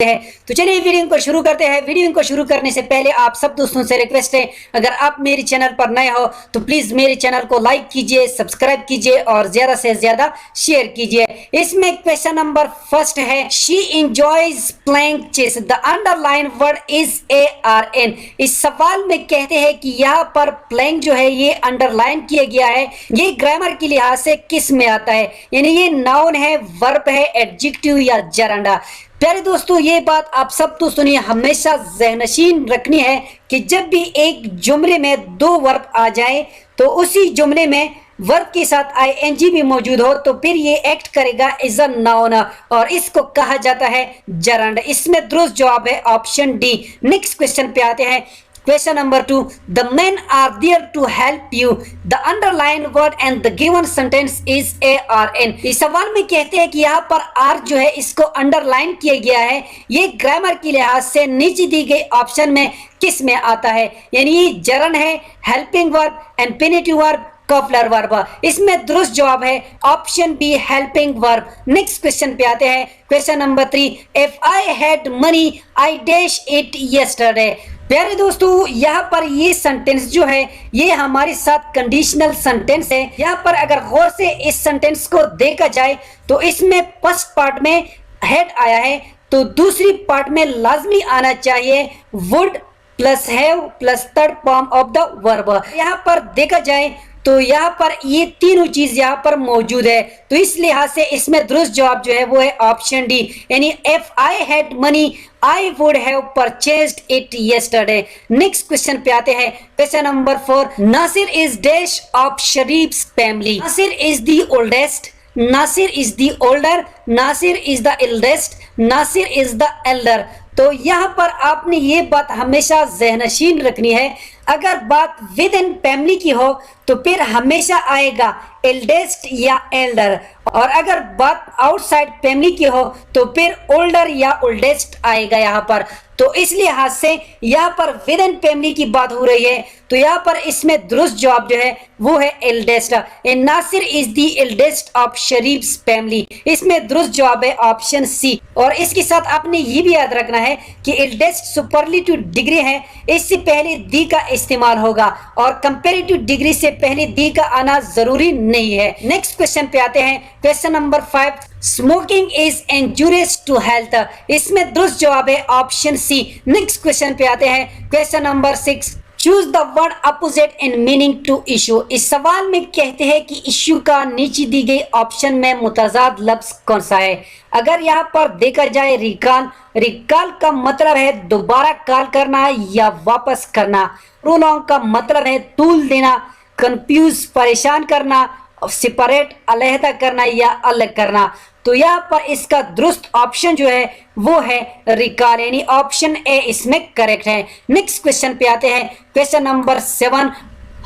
हैं। तो चलिए वीडियो को शुरू करते हैं। वीडियो को शुरू करने से पहले आप सब दोस्तों से रिक्वेस्ट है, अगर आप मेरे चैनल पर नए हो तो प्लीज मेरे चैनल को लाइक कीजिए, सब्सक्राइब कीजिए और ज्यादा से ज्यादा शेयर कीजिए। इसमें क्वेश्चन नंबर फर्स्ट है, she enjoys playing chess, the underline word is ARN। इस सवाल में कहते हैं कि यहाँ पर प्लेइंग जो है ये अंडरलाइन किया गया है, ये ग्रामर के लिहाज से किस में आता है, यानी ये नाउन है, वर्ब है, एडजेक्टिव या जरांडा। प्यारे दोस्तों ये बात आप सब तो सुनिए, हमेशा ज़हनशीन रखनी है कि जब भी एक जुमले में दो वर्ब आ जाए तो उसी जुमले में वर्ब के साथ ING भी मौजूद हो तो फिर ये एक्ट करेगा एज अ नाउन और इसको कहा जाता है जरांड। इसमें दुरुस्त जवाब है ऑप्शन डी। नेक्स्ट क्वेश्चन पे आते हैं। Question number 2, the men are there to help you. The underlined word and the given sentence is ARN. इस सवाल में कहते हैं कि यहाँ पर R जो है इसको अंडरलाइन किया गया है, ये ग्रामर के लिहाज से नीचे दी गई ऑप्शन में किस में आता है, यानी ये जरन है, helping verb, infinitive verb, copular verb. इसमें दुरुस्त जवाब है option B, helping verb. Next question पे आते हैं। Question number 3, if I had money I dash it yesterday. प्यारे दोस्तों यहाँ पर ये सेंटेंस जो है ये हमारे साथ कंडीशनल सेंटेंस है। यहाँ पर अगर गौर से इस सेंटेंस को देखा जाए तो इसमें फर्स्ट पार्ट में हैड आया है तो दूसरी पार्ट में लाजमी आना चाहिए would plus have plus third form of the verb. यहाँ पर देखा जाए तो यहाँ पर ये तीनों चीज यहाँ पर मौजूद है, तो इस लिहाज से इसमें दुरुस्त जवाब जो है वो है ऑप्शन डी, यानी if I had money I would have purchased it yesterday. Next question पे आते हैं। Question number 4, Nasir is dash of Sharif's family. Nasir is the oldest, Nasir is the older, Nasir is the eldest, Nasir is the elder. तो यहाँ पर आपने ये बात हमेशा ज़हनशीन रखनी है, अगर बात विद इन फैमिली की हो तो फिर हमेशा आएगा एल्डेस्ट या एल्डर, और अगर बात आउटसाइड फैमिली की हो तो फिर ओल्डर या ओल्डेस्ट आएगा यहाँ पर। तो इस लिहाज से यहाँ पर विद इन फैमिली की बात हो रही है तो यहाँ पर इसमें दुरुस्त जवाब जो है वो है eldest. Nasir is the eldest of Sharif's family. इसमें दुरुस्त जवाब है ऑप्शन सी। और इसके साथ आपने ये भी याद रखना है कि एल्डेस्ट सुपरलेटिव डिग्री है, इससे पहले दी का इस्तेमाल होगा और कंपैरेटिव डिग्री से पहले दी का आना जरूरी नहीं है। नेक्स्ट क्वेश्चन पे आते हैं। Question number 5, smoking is injurious to health. इसमें दुरुस्त जवाब है ऑप्शन सी। नेक्स्ट क्वेश्चन पे आते हैं। Question number 6, choose the word opposite in meaning to issue. इस सवाल में कहते हैं कि इशू का नीचे दी गई ऑप्शन में मुतजाद लफ्ज कौन सा है। अगर यहाँ पर देखा जाए रिकॉल, रिकॉल का मतलब है दोबारा कॉल करना या वापस करना। प्रोलॉन्ग का मतलब है तूल देना, कंफ्यूज परेशान करना, सेपरेट अलहदा करना या अलग करना। तो यहाँ पर इसका दुरुस्त ऑप्शन जो है वो है रिकॉल, यानी ऑप्शन ए इसमें करेक्ट है। नेक्स्ट क्वेश्चन पे आते हैं। Question number 7,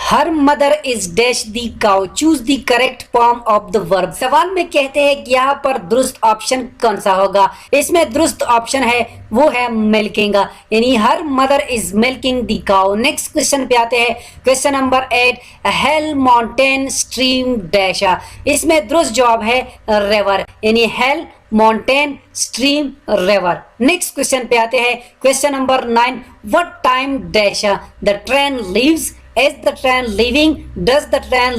her mother is dash the cow, choose the correct form of the verb. सवाल में कहते हैं कि यहाँ पर दुरुस्त ऑप्शन कौन सा होगा। इसमें दुरुस्त ऑप्शन है वो है मिल्किंग, यानी her mother is milking the cow. Next question पे आते हैं। Question number 8, hello mountain stream dash. इसमें दुरुस्त जवाब है रिवर, यानी hello mountain stream river. Next question पे आते हैं। Question number 9, what time dash the train leaves, is the train leaving, does the train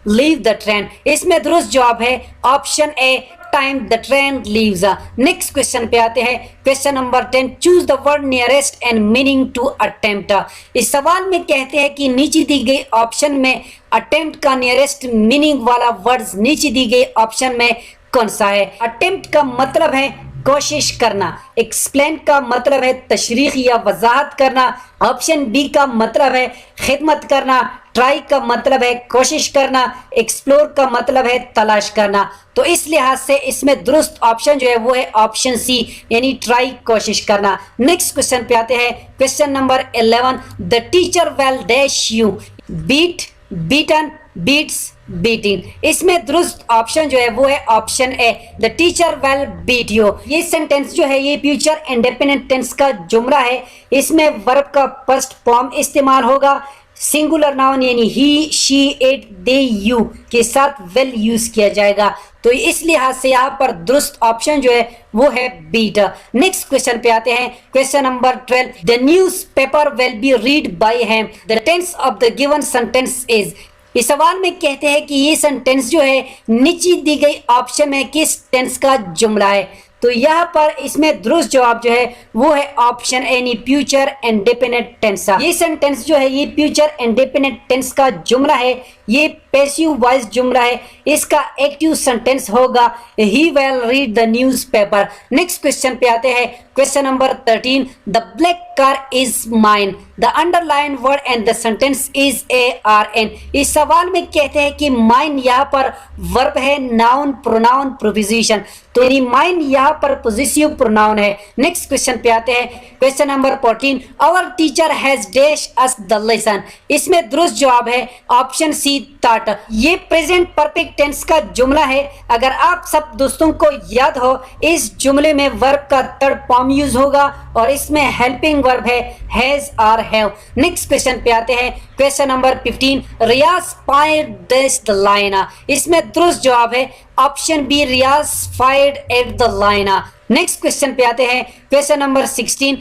leave the train। इसमें दुरुस्त जवाब है option A, time the train leaves. Next question पे आते हैं। Question number 10, choose the word nearest and meaning to attempt. इस सवाल में कहते हैं कि नीचे दी गई ऑप्शन में अटेम्प्ट का नियरेस्ट मीनिंग वाला वर्ड्स नीचे दी गई ऑप्शन में कौन सा है। अटेम्प्ट का मतलब है कोशिश करना, एक्सप्लेन का मतलब है तशरीह या वजाहत करना, ऑप्शन बी का मतलब है खिदमत करना, ट्राई का मतलब है कोशिश करना, एक्सप्लोर का मतलब है तलाश करना। तो इस लिहाज से इसमें दुरुस्त ऑप्शन जो है वो है ऑप्शन सी, यानी ट्राई कोशिश करना। नेक्स्ट क्वेश्चन पे आते हैं। Question number 11, the teacher well dash you, beat, beaten, beats, beating. इसमें दुरुस्त ऑप्शन जो है वो है option A, the teacher well beat you. ये सेंटेंस जो है ये फ्यूचर इंडिपेंडेंट टेंस का जुमला है। इसमें वर्ब का फर्स्ट फॉर्म इस्तेमाल होगा, सिंगुलर नाउन यानी ही, शी, इट, दे, यू के साथ वेल यूज किया जाएगा। तो इस लिहाज से यहाँ पर दुरुस्त ऑप्शन जो है वो है बीट। नेक्स्ट क्वेश्चन पे आते हैं, question number 12, the newspaper will be read by him, the tense of the given sentence is. इस सवाल में कहते हैं कि ये सेंटेंस जो है नीचे दी गई ऑप्शन में किस टेंस का जुमला है। तो यहाँ पर इसमें दुरुस्त जवाब जो है वो है option A, future indefinite tense. ये सेंटेंस जो है ये फ्यूचर इंडेफिनिट टेंस का जुमला है, ये पैसिव वॉइस जुमला है, इसका एक्टिव सेंटेंस होगा he will read the newspaper. Next question पे आते हैं, question number 13, the black car is mine, the underline word and the sentence is ARN। इस सवाल में कहते हैं कि माइन यहाँ पर वर्ब है, नाउन प्रोनाउन प्रीपोजिशन, तो माइन यहाँ पर पोजेसिव प्रोनाउन है। नेक्स्ट क्वेश्चन पे आते हैं, question number 14, our teacher has dash us the lesson. इसमें दुरुस्त जवाब है ऑप्शन सी, थॉट। ये प्रेजेंट परफेक्ट टेंस का जुमला है। अगर आप सब दोस्तों को याद हो, इस जुमले में वर्ब का थर्ड फॉर्म यूज होगा और इसमें हेल्पिंग वर्ब है हैज और हैव। नेक्स्ट क्वेश्चन पे आते हैं, question number 15, Riyaz fired dash the line. इसमें दुरुस्त जवाब है option B, Riyaz fired at the line. Next question पे आते हैं, question number 16,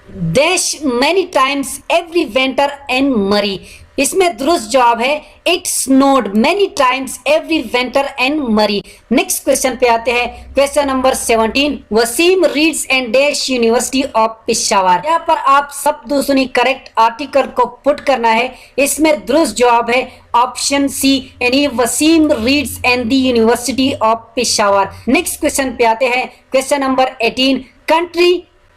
dash many times every winter in Murree. इसमें दुरुस्त जवाब है it snowed many times every winter in Murree. Next question पे आते हैं, question number 17, Wasim reads and dash university of Peshawar. यहाँ पर आप सब दोस्तों ने करेक्ट आर्टिकल को पुट करना है। इसमें दुरुस्त जवाब है ऑप्शन सी, यानी Waseem reads and the university of Peshawar. Next question पे आते हैं, question number 18, country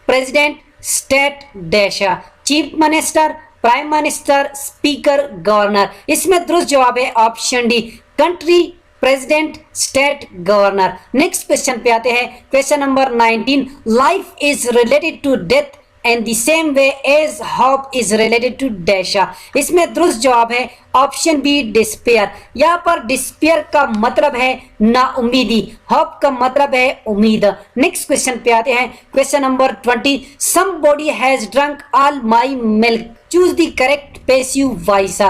president state dash, chief minister, prime minister, speaker, governor. इसमें दुरुस्त जवाब है option D, country president state governor. Next question पे आते हैं, question number 19, life is related to death and the same way as hope is related to dash. इसमें दुरुस्त जवाब है ऑप्शन बी, डिस्पेयर। यहाँ पर डिस्पेयर का मतलब है ना उम्मीदी, होप का मतलब है उम्मीद। नेक्स्ट क्वेश्चन पे आते हैं, question number 20, somebody has drunk all my milk, choose the correct passive voice.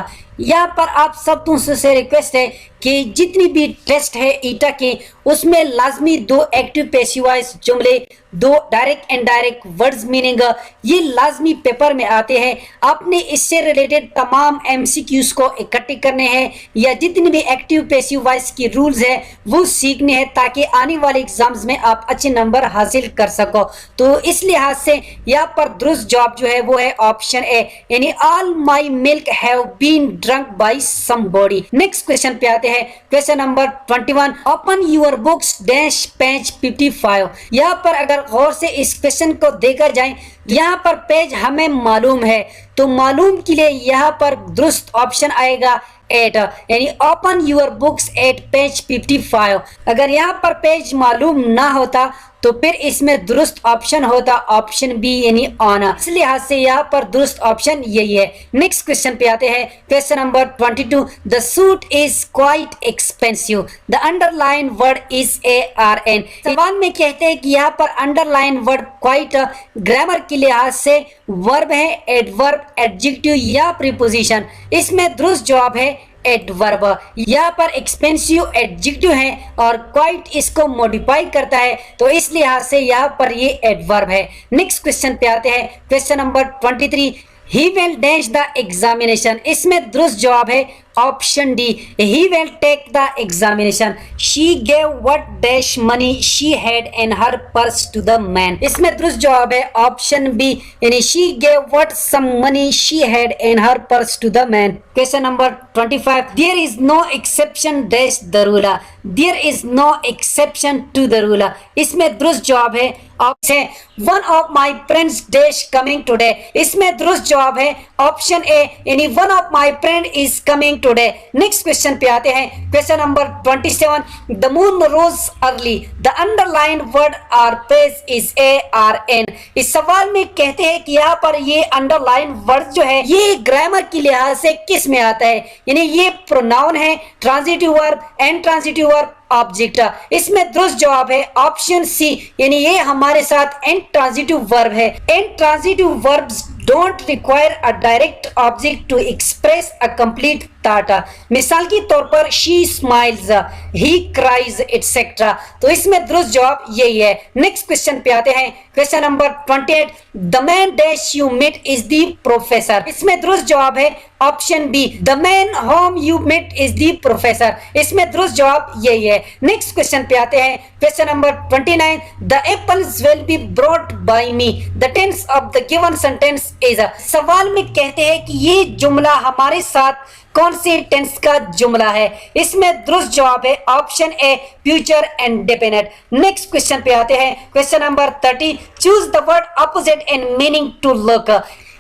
यहाँ पर आप सब दोस्तों से रिक्वेस्ट है कि जितनी भी टेस्ट है ईटा के, उसमें लाजमी 2 एक्टिव पैसिव वॉइस जुमले, 2 direct and direct words meaning, ये लाजमी पेपर में आते हैं। आपने इससे रिलेटेड तमाम MCQs को इकट्ठे करने हैं या जितनी भी एक्टिव पैसिव वॉइस की रूल्स है वो सीखने हैं ताकि आने वाले एग्जाम्स में आप अच्छे नंबर हासिल कर सको। तो इस लिहाज से यहाँ पर दुरुस्त जवाब जो है वो है ऑप्शन ए, यानी all my milk have been drunk by somebody. Next question पे आते हैं, question number 21, open your books dash page 55। यहाँ पर अगर गौर से इस क्वेश्चन को देखा जाए, यहाँ पर पेज हमें मालूम है, तो मालूम के लिए यहाँ पर दुरुस्त ऑप्शन आएगा 8, यानी open your books at page 55। अगर यहाँ पर पेज मालूम ना होता तो फिर इसमें दुरुस्त ऑप्शन होता ऑप्शन बी, यानी ऑन। इस लिहाज से यहाँ पर दुरुस्त ऑप्शन यही है। नेक्स्ट क्वेश्चन पे आते हैं, question number 22, the suit is quite expensive, the underline word is ARN। सवाल में कहते हैं कि यहाँ पर अंडरलाइन वर्ड क्वाइट ग्रामर के लिहाज से वर्ब है, एडवर्ब, एडजेक्टिव या प्रीपोजिशन। इसमें दुरुस्त जवाब है एडवर्ब। यहाँ पर एक्सपेंसिव एडजेक्टिव है और क्वाइट इसको मॉडिफाई करता है, तो इस लिहाज से यहाँ पर ये एडवर्ब है। नेक्स्ट क्वेश्चन पे आते हैं, question number 23, he will dash the examination. इसमें दुरुस्त जवाब है option D, he will take the examination. She gave what dash money she had in her purse to the man. इसमें दुरुस्त जवाब है ऑप्शन बी, यानी she gave what some money she had in her purse to the man. Question number 25, there is no exception dash the rule, there is no exception to the rule. इसमें दुरुस्त जवाब है option one of my friends dash coming today. इसमें दुरुस्त जवाब है option A, यानी one of my friend is coming today. Next question पे आते हैं, question number 27, the moon rose early, the underline word और पेज इज ARN। इस सवाल में कहते हैं कि यहाँ पर ये अंडरलाइन वर्ड जो है ये ग्रामर के लिहाज से किस में आता है, यानी ये प्रोनाउन है, transitive verb, and transitive verb, object. इसमें दुरुस्त जवाब है ऑप्शन सी, यानी ये हमारे साथ एंड ट्रांजिटिव वर्ब है। And transitive verbs don't require a direct object to express a complete thought. मिसाल के तौर पर she smiles, he cries, etc. तो इसमें दुरुस्त जवाब यही है। नेक्स्ट क्वेश्चन पे आते हैं, question number 28, the man dash you met is the professor. इसमें दुरुस्त जवाब है option B, the man whom you met is the professor. इसमें दुरुस्त जवाब यही है। नेक्स्ट क्वेश्चन पे आते हैं, question number 29, the apples will be brought by me, the tense of the given sentence is. सवाल में कहते हैं कि ये जुमला हमारे साथ कौन से टेंस का जुमला है। इसमें दुरुस्त जवाब है option A, future and definite. Next question पे आते हैं, question number 30, choose the word opposite in meaning to look.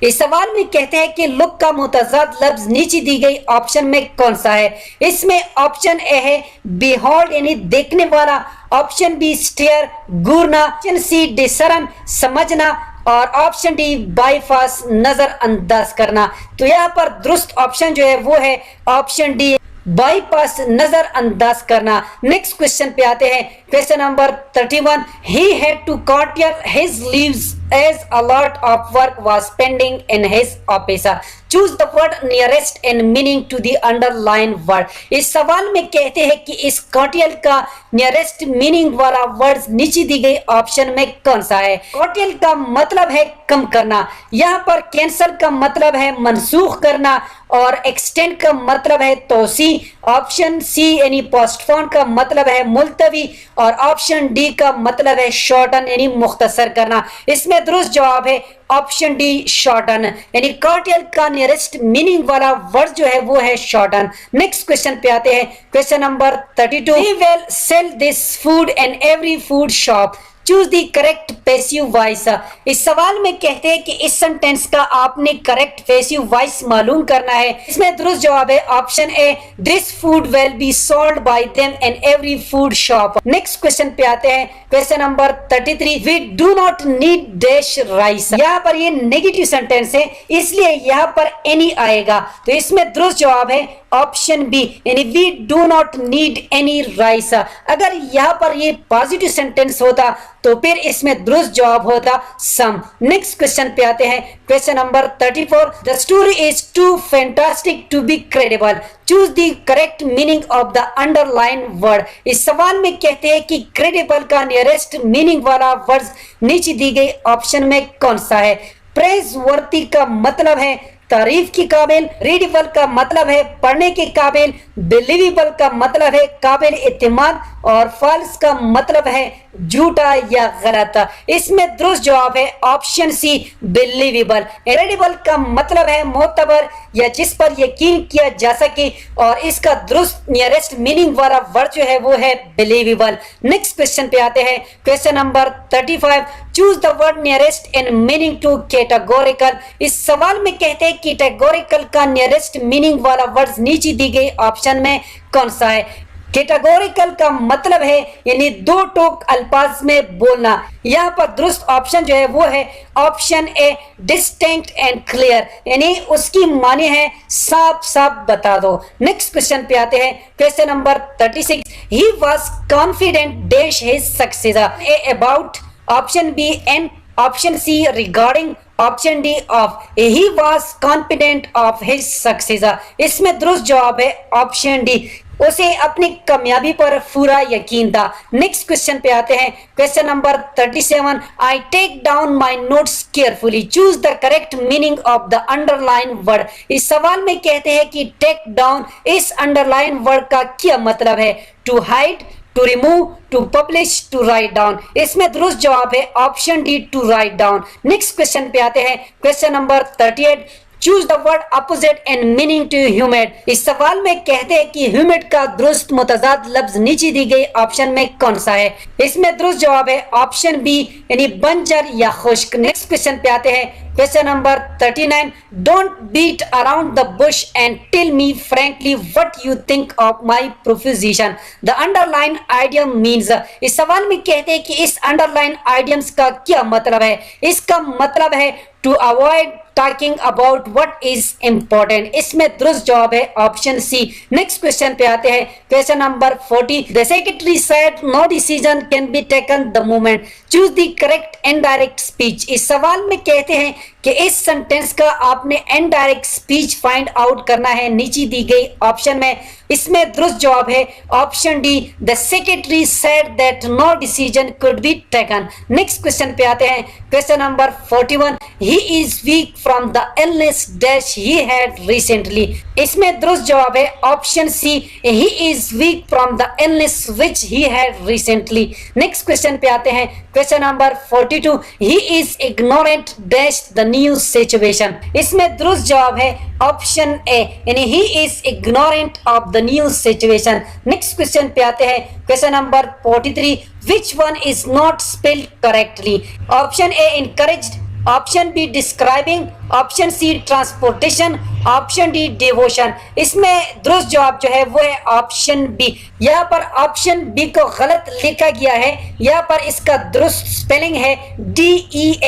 इस सवाल में कहते हैं कि लुक का मुतज़ाद लफ्ज नीचे दी गई ऑप्शन में कौन सा है। इसमें ऑप्शन ए है बिहोल्ड यानी देखने वाला, ऑप्शन बी स्टेयर घूरना, ऑप्शन सी डिसर्न समझना, और ऑप्शन डी बाईपास नजरअंदाज करना। तो यहाँ पर दुरुस्त ऑप्शन जो है वो है ऑप्शन डी, बाईपास नजरअंदाज करना। नेक्स्ट क्वेश्चन पे आते हैं, question number 31, he had to curtail his leaves as a lot of work was pending in his office. Choose the word nearest in meaning to the underlined word. इस सवाल में कहते हैं कि इस कॉटियल का नियरेस्ट मीनिंग वाला वर्ड नीचे दी गई ऑप्शन में कौन सा है। कॉटियल का मतलब है कम करना, यहाँ पर कैंसल का मतलब है मनसूख करना, और एक्सटेंड का मतलब है तोसी, ऑप्शन सी यानी पोस्टपोन का मतलब है मुलतवी, और ऑप्शन डी का मतलब है शॉर्टन यानी मुख्तसर करना। इसमें दुरुस्त जवाब है ऑप्शन डी शॉर्टन, यानी कॉटियल का नियरेस्ट मीनिंग वाला वर्ड जो है वो है शॉर्टन। नेक्स्ट क्वेश्चन पे आते हैं, question number 32, he will sell this food in every food shop, choose the correct passive voice. इस सवाल में कहते हैं कि इस सेंटेंस का आपने करेक्ट पैसिव वॉइस मालूम करना है। इसमें दुरुस्त जवाब है option A, this food will be sold by them in every food shop. Next question पे आते हैं, question number 33, we do not need dash rice. यहाँ पर ये नेगेटिव सेंटेंस है इसलिए यहाँ पर एनी आएगा। तो इसमें दुरुस्त जवाब है ऑप्शन बी, यानी we do not need any rice. अगर यहाँ पर ये पॉजिटिव सेंटेंस होता तो फिर इसमें दुरुस्त जवाब होता सम। नेक्स्ट क्वेश्चन पे आते हैं, question number 34, the story is too fantastic to be credible, choose the correct meaning of the underline word. इस सवाल में कहते हैं कि क्रेडिबल का नियरेस्ट मीनिंग वाला वर्ड नीचे दी गई ऑप्शन में कौन सा है। प्रेज वर्ती का मतलब है तारीफ के काबिल, रीडेबल का मतलब है पढ़ने के काबिल, बिलीवेबल का मतलब है काबिल इत्मीनान, और फॉल्स का मतलब है झूठा या गलत। इसमें दुरुस्त जवाब है ऑप्शन सी बिलीवेबल। रीडेबल का मतलब है मोतबर या जिस पर यकीन किया जा सके, और इसका दुरुस्त नियरेस्ट मीनिंग वाला वर्ड जो है वो है बिलीवेबल। नेक्स्ट क्वेश्चन पे आते हैं, question number 35, choose the word nearest in meaning to categorical. इस सवाल में कहते हैं कैटेगोरिकल का नियरेस्ट मीनिंग वाला वर्ड नीचे दी गई ऑप्शन में कौन सा है। कैटेगोरिकल का मतलब है यानी दो टोक अल्फाज में बोलना। यहाँ पर दुरुस्त ऑप्शन जो है वो है option A, distinct and clear, यानी उसकी माने है साफ साफ बता दो। नेक्स्ट क्वेश्चन पे आते हैं, question number 36, he was confident dash his success. A about, option B an, option C regarding, option D of. He was confident of his success. इसमें दुरुस्त जवाब है ऑप्शन डी, उसे अपनी कामयाबी पर पूरा यकीन था। नेक्स्ट क्वेश्चन पे आते हैं, question number 37, I take down my notes carefully, choose the correct meaning of the underline word. इस सवाल में कहते हैं कि टेक डाउन इस अंडरलाइन वर्ड का क्या मतलब है। To hide, to remove, to publish, to write down. इसमें दुरुस्त जवाब है option D to write down. Next question पे आते हैं, question number 38, choose the word opposite in meaning to humid. इस सवाल में कहते हैं कि ह्यूमिड का दुरुस्त मुतजाद लफ्ज नीचे दी गई ऑप्शन में कौन सा है। इसमें दुरुस्त जवाब है ऑप्शन बी, यानी बंजर या खुश्क। नेक्स्ट क्वेश्चन पे आते हैं, question number 39, don't beat around the bush and tell me frankly what you think of my proposition. The underline idiom means. इस सवाल में कहते हैं कि इस अंडरलाइन आइडियम्स का क्या मतलब है। इसका मतलब है to avoid talking about what is important. इसमें दुरुस्त जवाब है ऑप्शन सी। नेक्स्ट क्वेश्चन पे आते हैं, question number 40। The secretary said no decision can be taken the moment. Choose the correct indirect speech. इस सवाल में कहते हैं कि इस सेंटेंस का आपने इनडायरेक्ट स्पीच फाइंड आउट करना है नीचे दी गई ऑप्शन में। इसमें दुरुस्त जवाब है option D, the secretary said that no decision could be taken. Next question पे आते हैं, question number 41। He is weak from the illness dash he had recently. इसमें दुरुस्त जवाब है option C, he is weak from the illness which he had recently. Next question पे आते हैं, question number 42। He is ignorant dash the new situation. इसमें दुरुस्त जवाब है ऑप्शन ए, यानी he is ignorant of the new situation. Next question पे आते हैं, question number 43। Which one is not spelled correctly? Option A encouraged, option B describing, option C transportation, option D devotion. इसमें दुरुस्त जवाब जो है वो है ऑप्शन बी। यहाँ पर ऑप्शन बी को गलत लिखा गया है, यहाँ पर इसका दुरुस्त स्पेलिंग है DESCRIBING,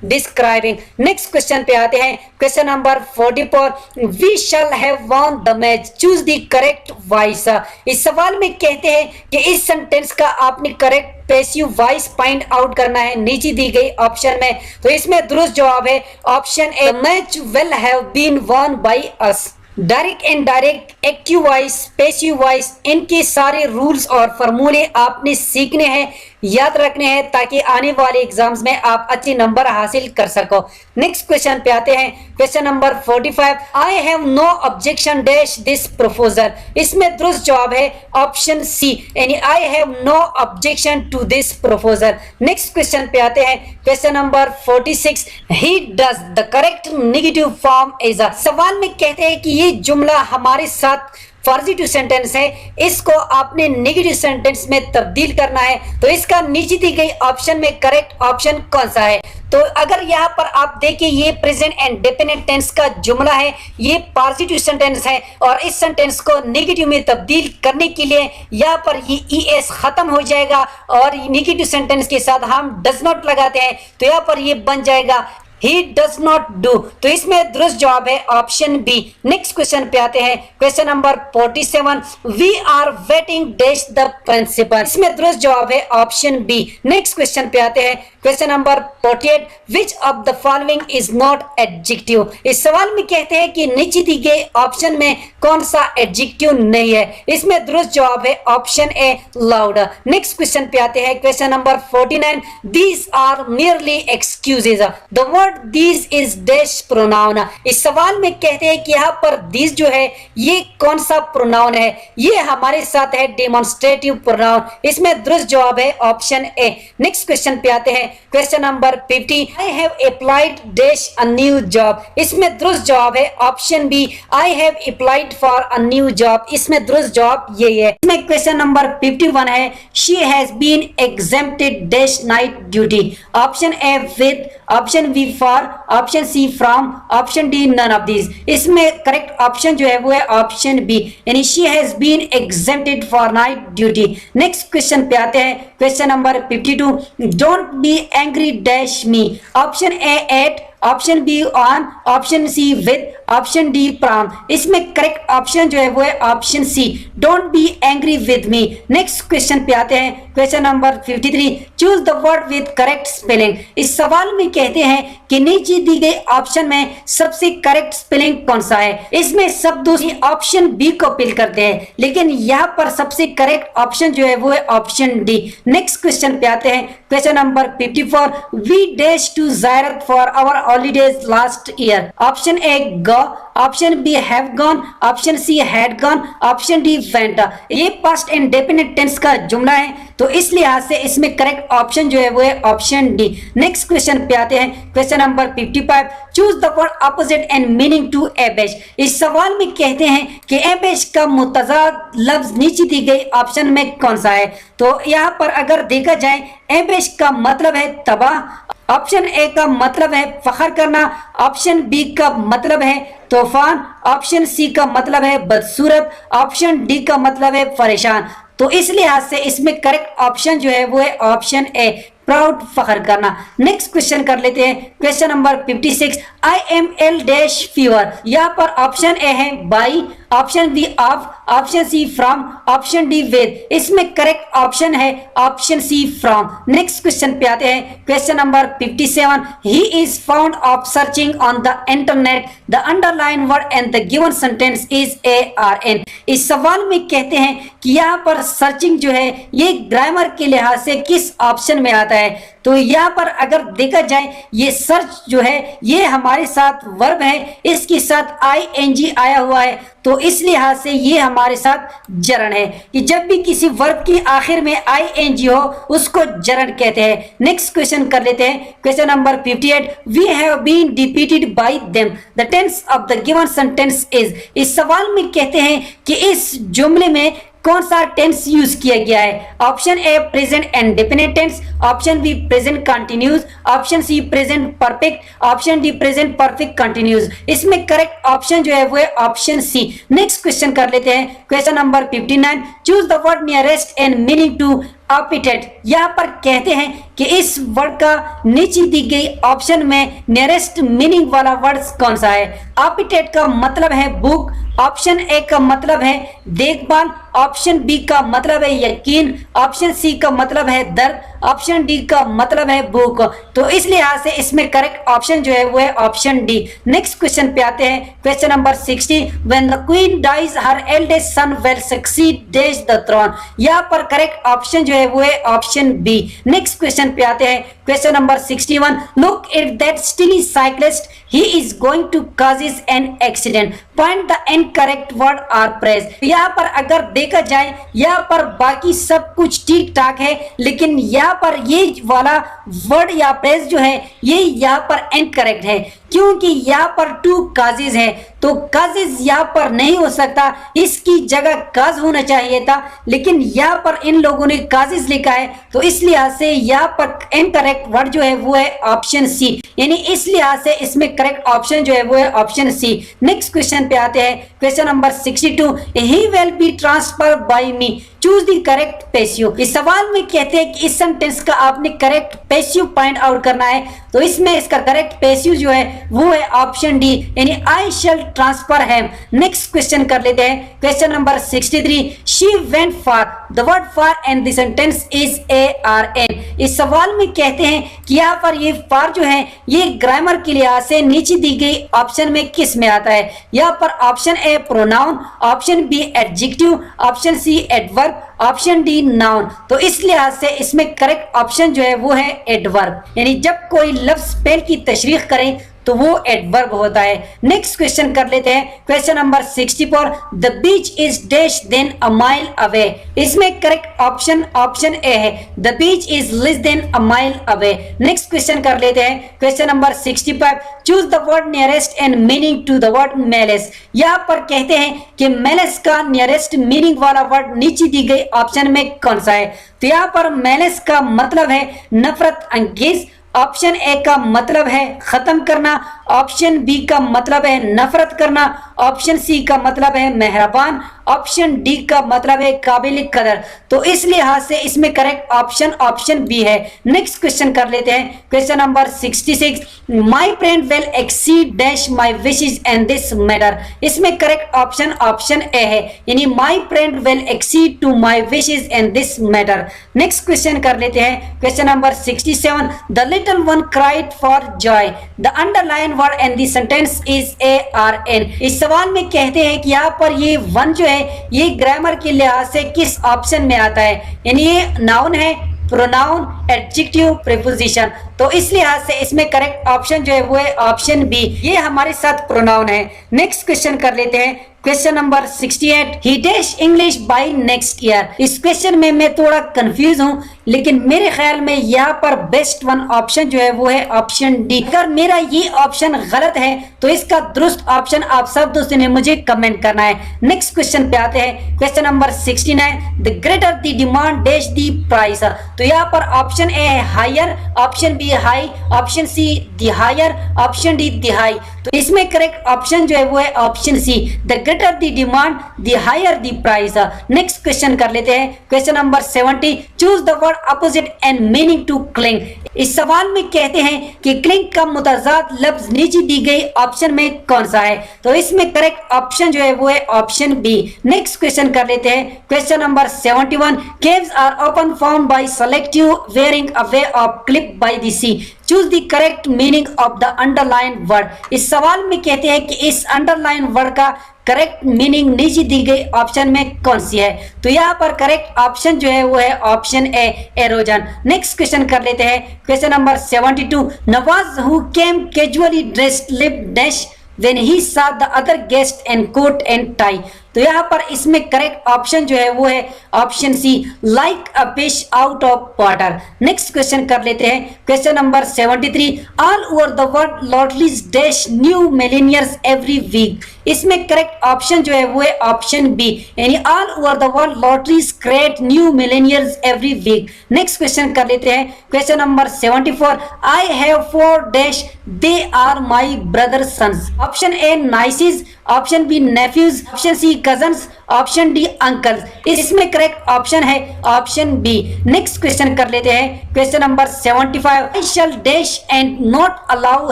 डिस्क्राइबिंग। नेक्स्ट क्वेश्चन पे आते हैं, question number 44। We shall have won the match, choose the correct voice. इस सवाल में कहते हैं कि इस सेंटेंस का आपने correct passive voice find out करना है नीचे दी गई ऑप्शन में। तो इसमें दुरुस्त जवाब है option A, match will have been won by us. Direct and direct, active voice, passive voice, इनके सारे रूल्स और फॉर्मूले आपने सीखने हैं, याद रखने हैं, ताकि आने वाले एग्जाम्स में आप अच्छे नंबर हासिल कर सको। नेक्स्ट क्वेश्चन पे आते हैं, question number 45। I have no objection dash this proposal. इसमें दुरुस्त जवाब है ऑप्शन सी, यानी I have no objection to this proposal. Next question पे आते हैं, question number 46। He does the correct negative form is a. सवाल में कहते हैं कि ये जुमला हमारे साथ पॉजिटिव सेंटेंस है, इसको आपने नेगेटिव सेंटेंस में तब्दील करना है। तो इसका नीचे दी गई ऑप्शन में करेक्ट ऑप्शन कौन सा है? तो अगर यहाँ पर आप देखिए, ये प्रेजेंट एंड डेफिनेट टेंस का जुमला है, ये पॉजिटिव सेंटेंस है, और इस सेंटेंस को नेगेटिव में तब्दील करने के लिए यहाँ पर ये ES खत्म हो जाएगा और नेगेटिव सेंटेंस के साथ हम डज नॉट लगाते हैं, तो यहाँ पर ये बन जाएगा He does not do। तो इसमें दुरुस्त जवाब है ऑप्शन बी। नेक्स्ट क्वेश्चन पे आते हैं, question number 47। We are waiting dash the principal। इसमें दुरुस्त जवाब है ऑप्शन बी। नेक्स्ट क्वेश्चन पे आते हैं, question number 48। Which of the following is not adjective? इस सवाल में कहते हैं कि नीचे दी गई ऑप्शन में कौन सा एडजेक्टिव नहीं है? इसमें दुरुस्त जवाब है ऑप्शन ए, लाउड। नेक्स्ट क्वेश्चन पे आते हैं, question number 49। These are merely excuses। The word these is dash pronoun। इस सवाल में कहते हैं कि यहाँ पर these जो है ये कौन सा प्रोनाउन है? ये हमारे साथ है डेमोन्स्ट्रेटिव प्रोनाउन। इसमें दुरुस्त जवाब है ऑप्शन ए। नेक्स्ट क्वेश्चन पे आते हैं, question number 50। I have applied dash a new job. इसमें दुरुस्त जवाब है option B, I have applied for a new job. इसमें दुरुस्त जवाब यही है। इसमें क्वेश्चन नंबर 51 है, she has been exempted dash night duty. Option A with, option B for, option C from, option D none of these. इसमें correct option जो है वो है ऑप्शन बी, यानी she has been exempted for night duty. Next question पे आते हैं, question number 52। Don't be angry dash me. Option A at, option B on, option C with, option D from. इसमें correct option जो है वो है option C, don't be angry with me. Next question पे आते हैं, question number 53। Choose the word with correct spelling. इस सवाल में कहते हैं कि नीचे दी गई ऑप्शन में सबसे करेक्ट स्पेलिंग कौन सा है? इसमें सब दूसरी ऑप्शन बी को फिल करते हैं, लेकिन यहाँ पर सबसे करेक्ट ऑप्शन जो है वो है ऑप्शन डी। नेक्स्ट क्वेश्चन पे आते हैं, question number 54। We dash to Ziarat for our holidays last year. Option A go, option B have gone, option C had gone, option D went. ये पास्ट एंड डेफिनेट टेंस का जुमला है, तो इस लिहाज से इसमें करेक्ट ऑप्शन जो है वो है ऑप्शन डी। नेक्स्ट क्वेश्चन पे आते हैं, question number 55। Choose the word opposite and meaning to abash. इस सवाल में कहते हैं कि एबेश का मुतजाद लफ्ज नीचे दी गई ऑप्शन में कौन सा है? तो यहाँ पर अगर देखा जाए, एबेश का मतलब है तबाह, ऑप्शन ए का मतलब है फखर करना, ऑप्शन बी का मतलब है तूफान, ऑप्शन सी का मतलब है बदसूरत, ऑप्शन डी का मतलब है परेशान। तो इस लिहाज से इसमें करेक्ट ऑप्शन जो है वो है ऑप्शन ए, प्राउड फख्र करना। नेक्स्ट क्वेश्चन कर लेते हैं, question number 56, I am ill dash fever. यहाँ पर ऑप्शन ए है by, option B of, option C from, option D with. इसमें करेक्ट ऑप्शन है option C from. Next question पे आते हैं, question number 57, he is found of searching on the internet, the underline word and the given sentence is ARN। इस सवाल में कहते हैं कि यहाँ पर सर्चिंग जो है ये ग्रामर के लिहाज से किस ऑप्शन में आता है। तो यहाँ पर अगर देखा जाए ये सर्च जो है ये हमारे साथ वर्ब है, इसके साथ ING आया हुआ है, तो इस लिहाज से ये हमारे साथ जरण है कि जब भी किसी वर्ब की आखिर में ING हो उसको जरण कहते हैं। नेक्स्ट क्वेश्चन कर लेते हैं, question number 58, we have been defeated by them, the tense of the given sentence is. इस सवाल में कहते हैं कि इस जुमले में कौन सा टेंस यूज किया गया है। Option A present indefinite tense, option B present continuous, option C present perfect, option D present perfect continuous. इसमें करेक्ट ऑप्शन जो है वो है ऑप्शन सी। नेक्स्ट क्वेश्चन कर लेते हैं, question number 59, choose the word nearest and meaning to opiate. यहाँ पर कहते हैं कि इस वर्ड का नीचे दी गई ऑप्शन में नियरेस्ट मीनिंग वाला वर्ड कौन सा है। ऑपिटेट का मतलब है बुक, ऑप्शन ए का मतलब है देखभाल, ऑप्शन बी का मतलब है यकीन, ऑप्शन सी का मतलब है दर्द, ऑप्शन डी का मतलब है बुक। तो इस लिहाज से इसमें करेक्ट ऑप्शन जो है वो है ऑप्शन डी। नेक्स्ट क्वेश्चन पे आते हैं, question number 60, when the queen dies her eldest son will succeed dash the throne. यहाँ पर करेक्ट ऑप्शन जो है वो है ऑप्शन बी। नेक्स्ट क्वेश्चन पे आते हैं, question number 61, look at that still cyclist, he is going to causes an accident, find the incorrect word or phrase। यहाँ पर अगर देखा जाए यहाँ पर बाकी सब कुछ ठीक ठाक है, लेकिन यहाँ पर ये वाला वर्ड या फ्रेज जो है ये यहाँ पर इनकरेक्ट है, क्योंकि यहाँ पर टू काजेज है, तो काजेज यहाँ पर नहीं हो सकता, इसकी जगह काज होना चाहिए था, लेकिन यहाँ पर इन लोगों ने काजेज लिखा है, तो इस लिहाज से यहाँ पर इनकरेक्ट वर्ड जो है वो है ऑप्शन सी। यानी इस लिहाज से इसमें करेक्ट ऑप्शन जो है वो है ऑप्शन सी। नेक्स्ट क्वेश्चन पे आते हैं, question number 62, he will be transfer by me, choose the correct passive. इस सवाल में कहते हैं कि इस सेंटेंस का आपने करेक्ट पैसिव पॉइंट आउट करना है, तो इसमें इसका करेक्ट पैसिव जो है वो है ऑप्शन डी, यानी I shell transfer him. Next question कर लेते हैं, question number 63, she went far, the word far and the sentence is ARN। इस सवाल में कहते हैं कि यहाँ पर ये फार जो है ये ग्रामर के लिहाज से नीचे दी गई ऑप्शन में किस में आता है। यहाँ पर option A pronoun, option B adjective, option C adverb, option D noun. तो इस लिहाज से इसमें करेक्ट ऑप्शन जो है वो है एडवर्ब, यानी जब कोई लफ्ज फेल की तशरीह करें तो वो एडवर्ब होता है। नेक्स्ट क्वेश्चन कर लेते हैं, question number 64, the beach is dash than a mile away. इसमें करेक्ट ऑप्शन ऑप्शन ए है, the beach is less than a mile away. Next question कर लेते हैं, question number 65, choose the word nearest and meaning to the word malice. यहाँ पर कहते हैं कि मेलेस का नियरेस्ट मीनिंग वाला वर्ड नीचे दी गई ऑप्शन में कौन सा है। तो यहाँ पर मेलेस का मतलब है नफरत अंगेज, ऑप्शन ए का मतलब है खत्म करना, ऑप्शन बी का मतलब है नफरत करना, ऑप्शन सी का मतलब है मेहरबान, ऑप्शन डी का मतलब है काबिल कदर। तो इस लिहाज से इसमें करेक्ट ऑप्शन ऑप्शन बी है। नेक्स्ट क्वेश्चन कर लेते हैं, question number 66, my friend will accede dash my wishes and this matter. इसमें करेक्ट ऑप्शन ऑप्शन ए है, यानी my friend will accede to my wishes and this matter. Next question कर लेते हैं, question number 67, the little one cried for joy, the underline word and the sentence is ARN। इस सवाल में कहते हैं कि यहाँ पर ये वन जो है ये ग्रामर के लिहाज से किस ऑप्शन में आता है, यानी ये नाउन है, प्रोनाउन, एडजेक्टिव, प्रीपोजिशन। तो इस लिहाज से इसमें करेक्ट ऑप्शन जो है वो है ऑप्शन बी, ये हमारे साथ प्रोनाउन है। नेक्स्ट क्वेश्चन कर लेते हैं, question number 68, he dash English by next year. इस क्वेश्चन में मैं थोड़ा कंफ्यूज हूँ, लेकिन मेरे ख्याल में यहाँ पर बेस्ट वन ऑप्शन जो है वो है ऑप्शन डी। अगर मेरा ये ऑप्शन गलत है तो इसका दुरुस्त ऑप्शन आप सब दोस्तों ने मुझे कमेंट करना है। नेक्स्ट क्वेश्चन पे आते हैं, question number 69, the greater the demand dash the price. तो यहाँ पर ऑप्शन ए है higher, option B high, option C the higher, option D the high. तो इसमें करेक्ट ऑप्शन जो है वो है option C, the greater the demand the higher the price. Next question कर लेते हैं, question number 70, choose the word word opposite and meaning to cling. इस सवाल में कहते हैं कि क्लिंग का मुतजाद लफ्ज नीचे दी गई ऑप्शन में कौन सा है, तो इसमें करेक्ट ऑप्शन जो है वो है ऑप्शन बी। नेक्स्ट क्वेश्चन कर लेते हैं, question number 71। Caves are open form by selective wearing away of clip by the sea. Choose the correct meaning of the underline word. इस सवाल में कहते हैं कि इस अंडरलाइन वर्ड का करेक्ट मीनिंग नीचे दी गई ऑप्शन में कौन सी है, तो यहाँ पर करेक्ट ऑप्शन जो है वो है ऑप्शन ए, एरोजन। नेक्स्ट क्वेश्चन कर लेते हैं, question number 72। Nawaz who came casually dressed live dash when he saw the other guest in coat and tie। तो यहाँ पर इसमें करेक्ट ऑप्शन जो है वो है option C, like a fish out of water. Next question कर लेते हैं, question number 73। All over the world lotteries dash new millionaires every week. इसमें करेक्ट ऑप्शन जो है वो है ऑप्शन बी, यानी all over the world lotteries create new millionaires every week. Next question कर लेते हैं, question number 74। I have 4 dash they are my brother sons. Option A नाइसिस, option B nephews, option C cousins, option D uncle. इसमें correct option है option B. Next question कर लेते हैं, question number 75। I shall dash and not allow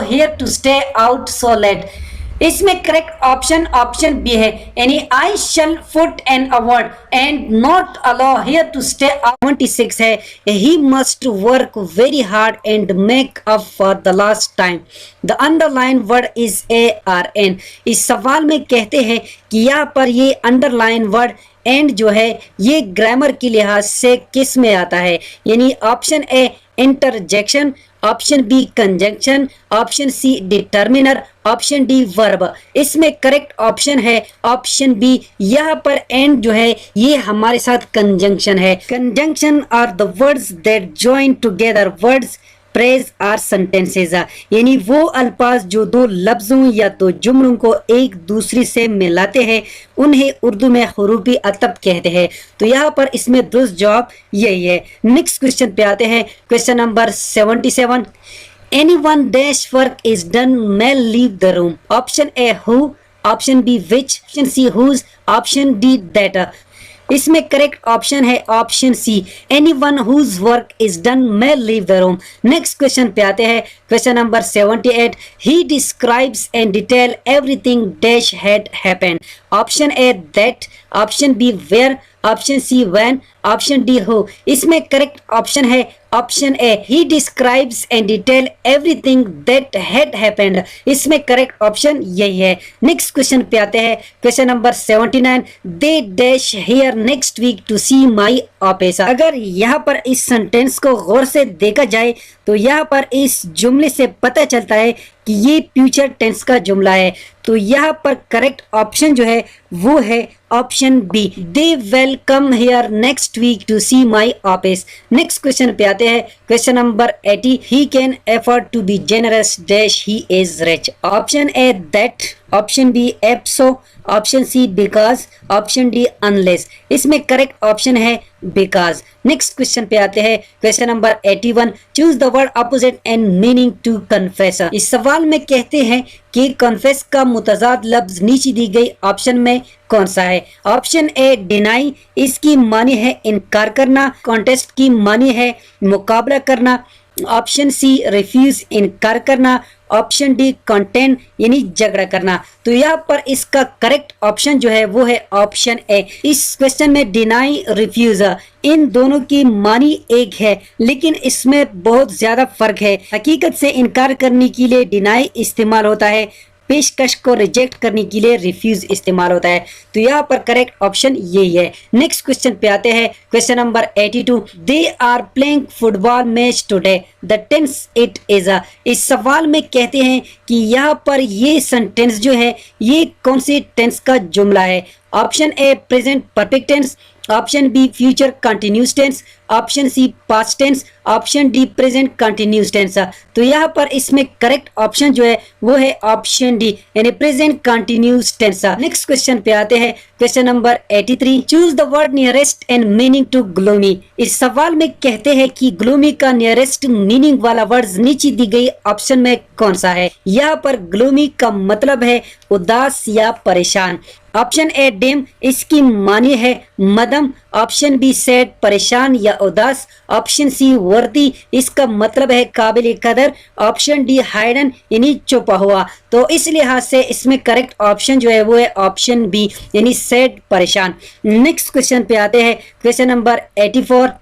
here to stay out so late. इसमें correct option option B है, यानी I shall put an award and not allow here to stay. 26 है, he must work very hard and make up for the last time. The underline word is ARN। इस सवाल में कहते हैं कि यहाँ पर ये अंडरलाइन वर्ड एंड जो है ये ग्रामर के लिहाज से किस में आता है, यानी option A interjection, option B conjunction, option C determiner, option D verb. इसमें करेक्ट ऑप्शन है ऑप्शन बी। यहाँ पर एंड जो है ये हमारे साथ कंजंक्शन है। Conjunction are the words that join together words phrase or sentences, यानी वो अल्फाज जो दो लफ्जों या दो जुमलों को एक दूसरे से मिलाते हैं उन्हें उर्दू में हुरूफी अतब कहते हैं। तो यहाँ पर इसमें दुरुस्त जवाब यही है। नेक्स्ट क्वेश्चन पे आते हैं, question number 77। Anyone dash work is done may leave the room। Option A who, option B which, option C whose, option D that। इसमें करेक्ट ऑप्शन है option C, anyone whose work is done may leave the room. Next question पे आते हैं, question number 78। He describes and detail everything dash had happened. Option A that, option B where, option C when, option D who. इसमें correct option है option A, he describes and detail everything that had happened. इसमें correct option यही है। Next question पे आते हैं, question number 79। They dash here next week to see my office. अगर यहाँ पर इस सेंटेंस को गौर से देखा जाए तो यहाँ पर इस जुमले से पता चलता है कि ये फ्यूचर टेंस का जुमला है। तो यहाँ पर करेक्ट ऑप्शन जो है वो है option B, they will come here next week to see my office. Next question पे आते हैं, question number 80। He can afford to be generous dash he is rich. Option A that, option B also, option C because, option D unless. इसमें correct option है because. Next question पे आते हैं, question number 81। Choose the word opposite and meaning to confess. इस सवाल में कहते हैं कि कन्फेस का मुतजाद लफ्ज नीचे दी गई ऑप्शन में कौन सा है। ऑप्शन ए डिनाई, इसकी मानी है इनकार करना। कॉन्टेस्ट की मानी है मुकाबला करना। ऑप्शन सी रिफ्यूज, इनकार करना। ऑप्शन डी कंटेंट, यानी झगड़ा करना। तो यहाँ पर इसका करेक्ट ऑप्शन जो है वो है ऑप्शन ए। इस क्वेश्चन में डिनाई, रिफ्यूज इन दोनों की मानी एक है, लेकिन इसमें बहुत ज्यादा फर्क है। हकीकत से इनकार करने के लिए डिनाई इस्तेमाल होता है, पेशकश को रिजेक्ट करने के लिए रिफ्यूज इस्तेमाल होता है। तो यहाँ पर करेक्ट ऑप्शन यही है। नेक्स्ट क्वेश्चन पे आते हैं, question number 82। They are playing football match today, the tense it is. इस सवाल में कहते हैं कि यहाँ पर ये सेंटेंस जो है ये कौन सी टेंस का जुमला है। Option A present perfect tense, option B future continuous tense, option C past tense, option D present continuous tense. तो यहाँ पर इसमें करेक्ट ऑप्शन जो है वो है ऑप्शन डी, यानी present continuous tense. Next question पे आते हैं, question number 83। Choose the word nearest and meaning to gloomy. इस सवाल में कहते हैं कि ग्लूमी का नियरेस्ट मीनिंग वाला वर्ड नीचे दी गई ऑप्शन में कौन सा है। यहाँ पर ग्लूमी का मतलब है उदास या परेशान। ऑप्शन ए डिम, इसकी मानी है मदम। ऑप्शन बी सैड परेशान या उदास, ऑप्शन सी वर्दी इसका मतलब है काबिल कदर, ऑप्शन डी हाइडन यानी छुपा हुआ। तो इस लिहाज से इसमें करेक्ट ऑप्शन जो है वो है ऑप्शन बी यानी सैड परेशान। नेक्स्ट क्वेश्चन पे आते हैं, question number 84।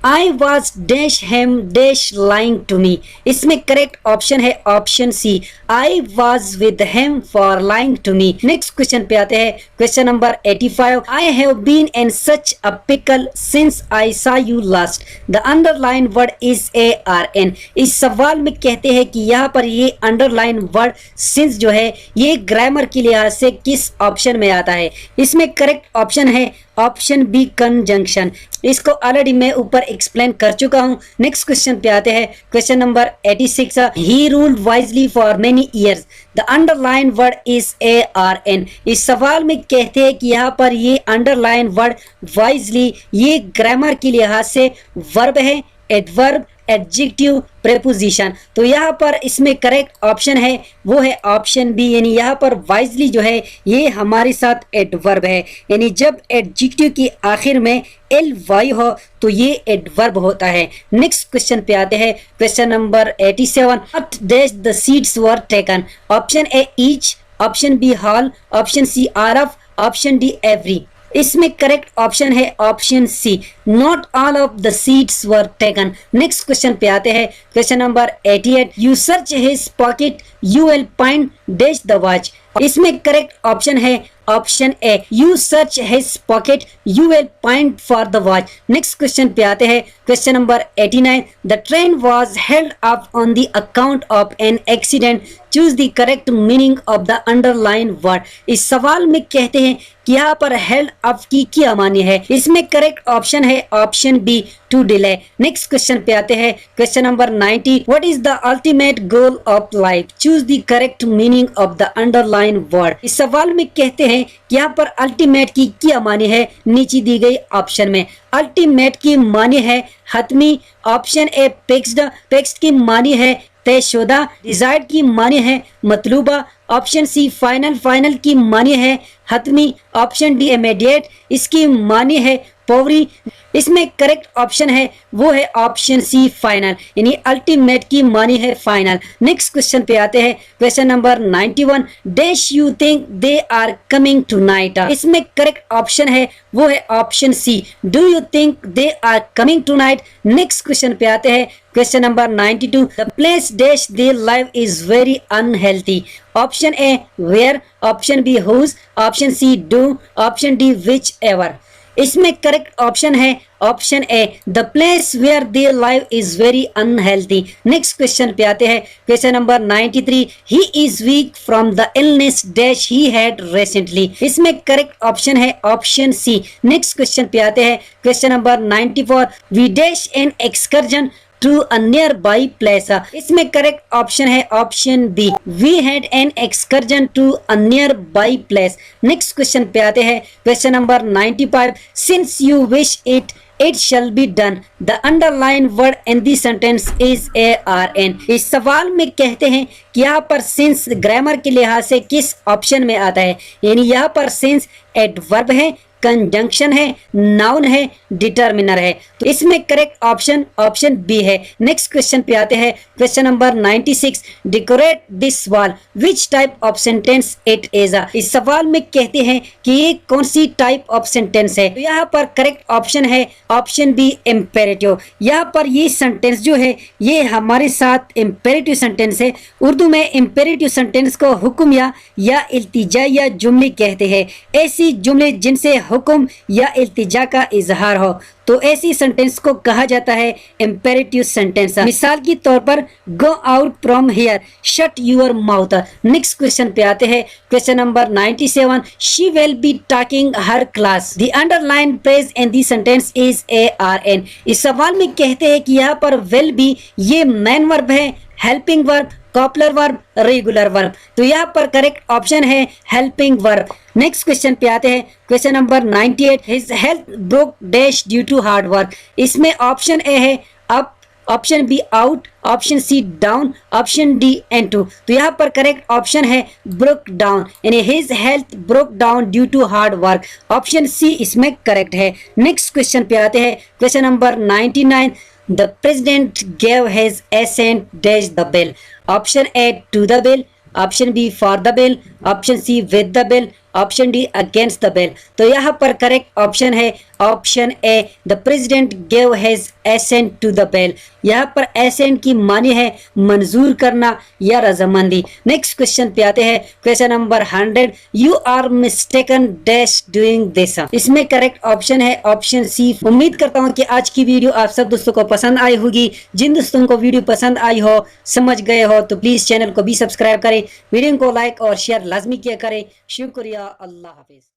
I was dash him dash lying to me। इसमें करेक्ट ऑप्शन है option C, I was with him for lying to me। Next question पे आते हैं, question number 85। I have been in such a pickle since I saw you last। The underline word is ARN। इस सवाल में कहते हैं कि यहाँ पर ये अंडरलाइन वर्ड सिंस जो है ये ग्रामर के लिहाज से किस ऑप्शन में आता है। इसमें करेक्ट ऑप्शन है ऑप्शन बी कंजंक्शन। इसको ऑलरेडी मैं ऊपर एक्सप्लेन कर चुका हूं। नेक्स्ट क्वेश्चन पे आते हैं, question number 86। He ruled wisely for many years. The underline word is ARN। इस सवाल में कहते हैं कि यहाँ पर ये अंडरलाइन वर्ड वाइजली ये ग्रामर के लिहाज से वर्ब है, एडवर्ब, एडजेक्टिव, प्रेपोजिशन। तो यहाँ पर इसमें करेक्ट ऑप्शन है वो है ऑप्शन बी यानी यहाँ पर वाइजली जो है ये हमारे साथ एडवर्ब है, यानी जब एडजेक्टिव की आखिर में LY हो तो ये एडवर्ब होता है। नेक्स्ट क्वेश्चन पे आते हैं, question number 87। What dash the seeds were taken. Option A each, option B whole, option C all of, option D every. इसमें करेक्ट ऑप्शन है option C, not all of the seats were taken. Next question पे आते हैं, question number 88। You search his pocket you will find dash the watch. इसमें correct option है option A, you search his pocket you will find for the watch. Next question पे आते हैं, question number 89। The train was held up on the account of an accident. Choose the correct meaning of the underline word. इस सवाल में कहते हैं कि यहाँ पर हेल्ड अप की क्या मानी है। इसमें करेक्ट ऑप्शन है option B to delay. Next question पे आते हैं, question number 90। What is the ultimate goal of life. Choose the correct meaning of the underline word. इस सवाल में कहते हैं कि यहाँ पर अल्टीमेट की क्या मानी है नीचे दी गई ऑप्शन में। अल्टीमेट की मानी है हतमी, ऑप्शन ए फिक्स्ड, फिक्स्ड की मानी है तयशुदा, डिजायर्ड की मानी है मतलूबा, ऑप्शन सी फाइनल, फाइनल की मानी है हतमी, ऑप्शन डी इमीडिएट, इसकी मानी है फौरी। इसमें करेक्ट ऑप्शन है वो है ऑप्शन सी फाइनल, यानी अल्टीमेट की मानी है फाइनल। नेक्स्ट क्वेश्चन पे आते हैं, question number 91। Dash you think they are coming tonight. इसमें करेक्ट ऑप्शन है वो है option C, do you think they are coming tonight. Next question पे आते हैं, question number 92। The place dash they live is very unhealthy. Option A where, option B whose, option C do, option D which ever. इसमें correct option है option A, the place where they live is very unhealthy. Next question पे आते हैं, question number 93। He is weak from the illness dash he had recently. इसमें correct option है option C. Next question पे आते हैं, question number 94। We dash an excursion to a near by place. इसमें correct option है option B, we had an excursion to a near by place. Next question पे आते हैं, question number 95। Since you wish it it shall be done, the underlined word in the sentence is ARN। इस सवाल में कहते हैं कि यहाँ पर सिंस ग्रामर के लिहाज से किस ऑप्शन में आता है, यानी यहाँ पर सिंस एडवर्ब है, कंजंक्शन है, नाउन है, डिटर्मिनर है। तो इसमें करेक्ट ऑप्शन ऑप्शन बी है। नेक्स्ट क्वेश्चन पे आते हैं, question number 96। Decorate this wall, which type of sentence it is. इस सवाल में कहते हैं कि ये कौन सी टाइप ऑफ सेंटेंस है। तो यहाँ पर करेक्ट ऑप्शन है ऑप्शन बी इम्पेरेटिव। यहाँ पर ये सेंटेंस जो है ये हमारे साथ इम्पेरेटिव सेंटेंस है। उर्दू में इम्पेरेटिव सेंटेंस को हुक्म या इल्तिजा या जुमले कहते हैं। ऐसी जुमले जिनसे हुक्म या इल्तिजा का इजहार हो तो ऐसी सेंटेंस को कहा जाता है इम्पेरेटिव सेंटेंस। मिसाल के तौर पर go out from here, shut your mouth. Next question पे आते हैं, question number 97। She will be talking her class, the underline phrase in the sentence is ARN। इस सवाल में कहते हैं कि यहाँ पर विल बी ये मेन वर्ब है, helping verb, copular verb, regular verb. तो यहाँ पर करेक्ट ऑप्शन है हेल्पिंग वर्ब। नेक्स्ट क्वेश्चन पे आते हैं, question number 98। His health broke dash due to hard work. इसमें ऑप्शन ए है up, option B out, option C down, option D into. तो यहाँ पर करेक्ट ऑप्शन है ब्रोक डाउन, यानी his health broke down due to hard work. Option C इसमें correct है। Next question पे आते हैं, question number 99। The president gave his assent dash the bill. Option A to the bill, option B for the bill, option C with the bill, option D against the bill. तो यहाँ पर correct option है option A, the president gave his assent to the bill. यहाँ पर accent की मानी है मंजूर करना या रजामंदी। नेक्स्ट क्वेश्चन पे आते हैं, question number 100। You are mistaken dash doing this. इसमें करेक्ट ऑप्शन है ऑप्शन सी। उम्मीद करता हूँ कि आज की वीडियो आप सब दोस्तों को पसंद आई होगी। जिन दोस्तों को वीडियो पसंद आई हो, समझ गए हो, तो प्लीज चैनल को भी सब्सक्राइब करें, वीडियो को लाइक और शेयर लाजमी किया करें। शुक्रिया, अल्लाह हाफिज।